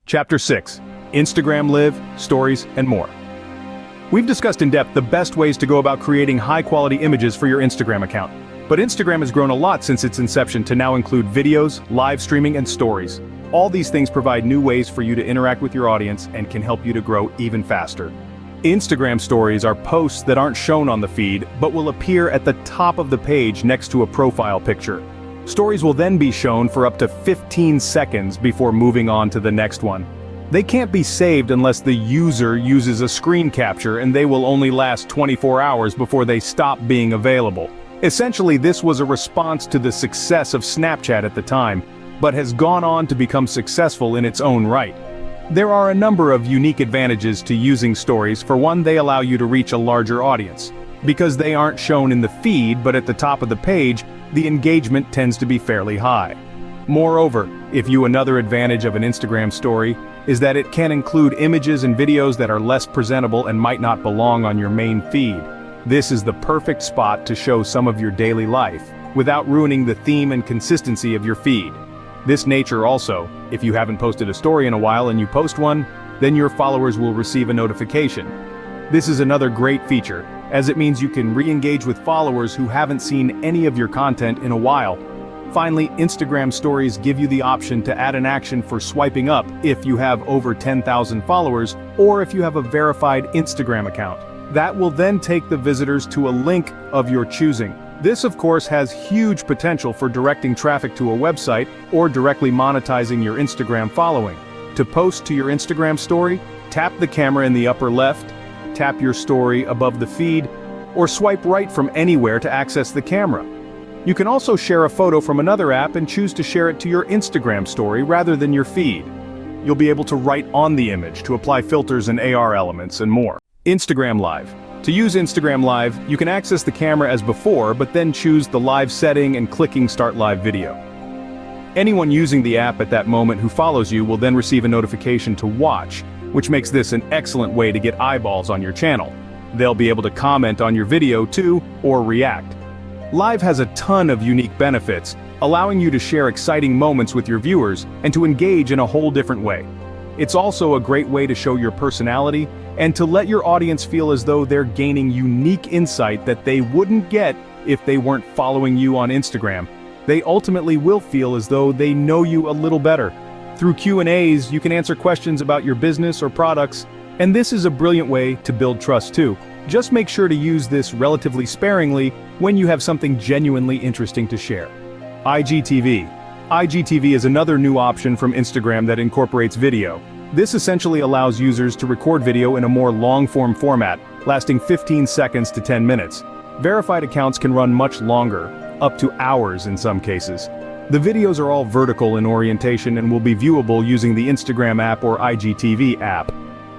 Chapter 6. Instagram Live, Stories, and more. We've discussed in depth the best ways to go about creating high-quality images for your Instagram account. But Instagram has grown a lot since its inception to now include videos, live streaming, and stories. All these things provide new ways for you to interact with your audience and can help you to grow even faster. Instagram stories are posts that aren't shown on the feed, but will appear at the top of the page next to a profile picture. Stories will then be shown for up to 15 seconds before moving on to the next one. They can't be saved unless the user uses a screen capture, and they will only last 24 hours before they stop being available. Essentially, this was a response to the success of Snapchat at the time, but has gone on to become successful in its own right. There are a number of unique advantages to using stories. For one, they allow you to reach a larger audience. Because they aren't shown in the feed but at the top of the page, the engagement tends to be fairly high. Moreover, another advantage of an Instagram story is that it can include images and videos that are less presentable and might not belong on your main feed. This is the perfect spot to show some of your daily life, without ruining the theme and consistency of your feed. This nature also, if you haven't posted a story in a while and you post one, then your followers will receive a notification. This is another great feature, as it means you can re-engage with followers who haven't seen any of your content in a while. Finally, Instagram stories give you the option to add an action for swiping up if you have over 10,000 followers or if you have a verified Instagram account. That will then take the visitors to a link of your choosing. This, of course, has huge potential for directing traffic to a website or directly monetizing your Instagram following. To post to your Instagram story, tap the camera in the upper left, tap your story above the feed, or swipe right from anywhere to access the camera. You can also share a photo from another app and choose to share it to your Instagram story rather than your feed. You'll be able to write on the image to apply filters and AR elements and more. Instagram Live. To use Instagram Live, you can access the camera as before, but then choose the live setting and clicking Start Live Video. Anyone using the app at that moment who follows you will then receive a notification to watch, which makes this an excellent way to get eyeballs on your channel. They'll be able to comment on your video too, or react. Live has a ton of unique benefits, allowing you to share exciting moments with your viewers and to engage in a whole different way. It's also a great way to show your personality and to let your audience feel as though they're gaining unique insight that they wouldn't get if they weren't following you on Instagram. They ultimately will feel as though they know you a little better. Through Q&As, you can answer questions about your business or products, and this is a brilliant way to build trust too. Just make sure to use this relatively sparingly when you have something genuinely interesting to share. IGTV. IGTV is another new option from Instagram that incorporates video. This essentially allows users to record video in a more long-form format, lasting 15 seconds to 10 minutes. Verified accounts can run much longer, up to hours in some cases. The videos are all vertical in orientation and will be viewable using the Instagram app or IGTV app.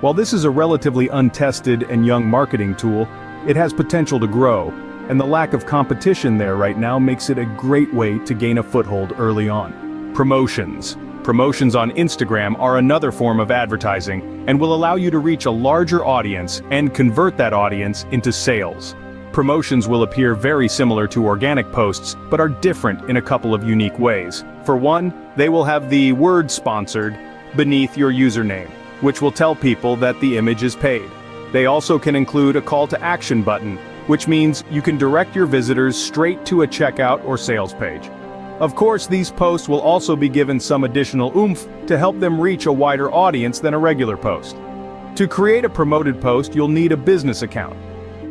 While this is a relatively untested and young marketing tool, it has potential to grow, and the lack of competition there right now makes it a great way to gain a foothold early on. Promotions. Promotions on Instagram are another form of advertising and will allow you to reach a larger audience and convert that audience into sales. Promotions will appear very similar to organic posts, but are different in a couple of unique ways. For one, they will have the word "sponsored" beneath your username, which will tell people that the image is paid. They also can include a call to action button, which means you can direct your visitors straight to a checkout or sales page. Of course, these posts will also be given some additional oomph to help them reach a wider audience than a regular post. To create a promoted post, you'll need a business account.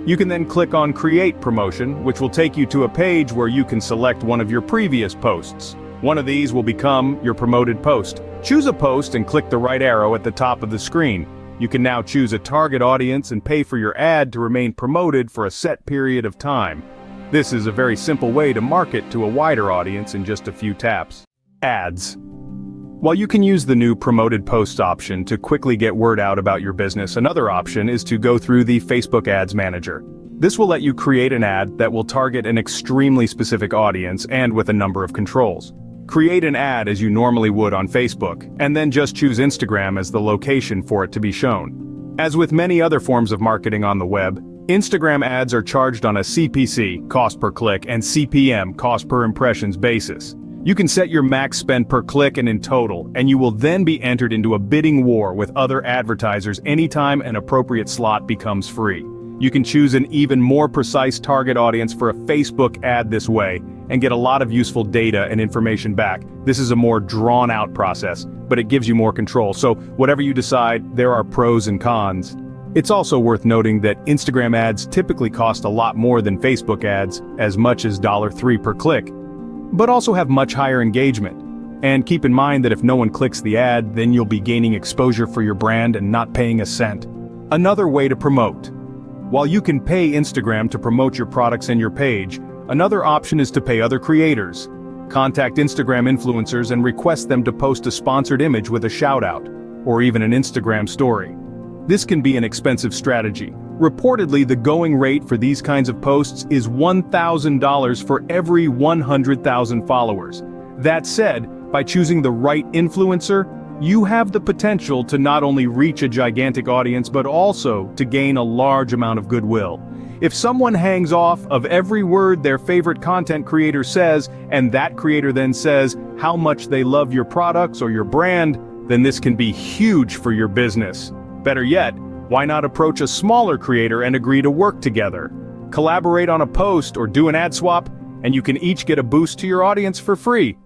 You can then click on Create Promotion, which will take you to a page where you can select one of your previous posts. One of these will become your promoted post. Choose a post and click the right arrow at the top of the screen. You can now choose a target audience and pay for your ad to remain promoted for a set period of time. This is a very simple way to market to a wider audience in just a few taps. Ads. While you can use the new promoted posts option to quickly get word out about your business, another option is to go through the Facebook Ads Manager. This will let you create an ad that will target an extremely specific audience and with a number of controls. Create an ad as you normally would on Facebook, and then just choose Instagram as the location for it to be shown. As with many other forms of marketing on the web, Instagram ads are charged on a CPC, cost per click, and CPM, cost per impressions basis. You can set your max spend per click and in total, and you will then be entered into a bidding war with other advertisers anytime an appropriate slot becomes free. You can choose an even more precise target audience for a Facebook ad this way, and get a lot of useful data and information back. This is a more drawn-out process, but it gives you more control, so whatever you decide, there are pros and cons. It's also worth noting that Instagram ads typically cost a lot more than Facebook ads, as much as $3 per click, but also have much higher engagement. And keep in mind that if no one clicks the ad, then you'll be gaining exposure for your brand and not paying a cent. Another way to promote. While you can pay Instagram to promote your products and your page, another option is to pay other creators. Contact Instagram influencers and request them to post a sponsored image with a shout-out, or even an Instagram story. This can be an expensive strategy. Reportedly, the going rate for these kinds of posts is $1,000 for every 100,000 followers. That said, by choosing the right influencer, you have the potential to not only reach a gigantic audience but also to gain a large amount of goodwill. If someone hangs off of every word their favorite content creator says, and that creator then says how much they love your products or your brand, then this can be huge for your business. Better yet, why not approach a smaller creator and agree to work together? Collaborate on a post or do an ad swap, and you can each get a boost to your audience for free.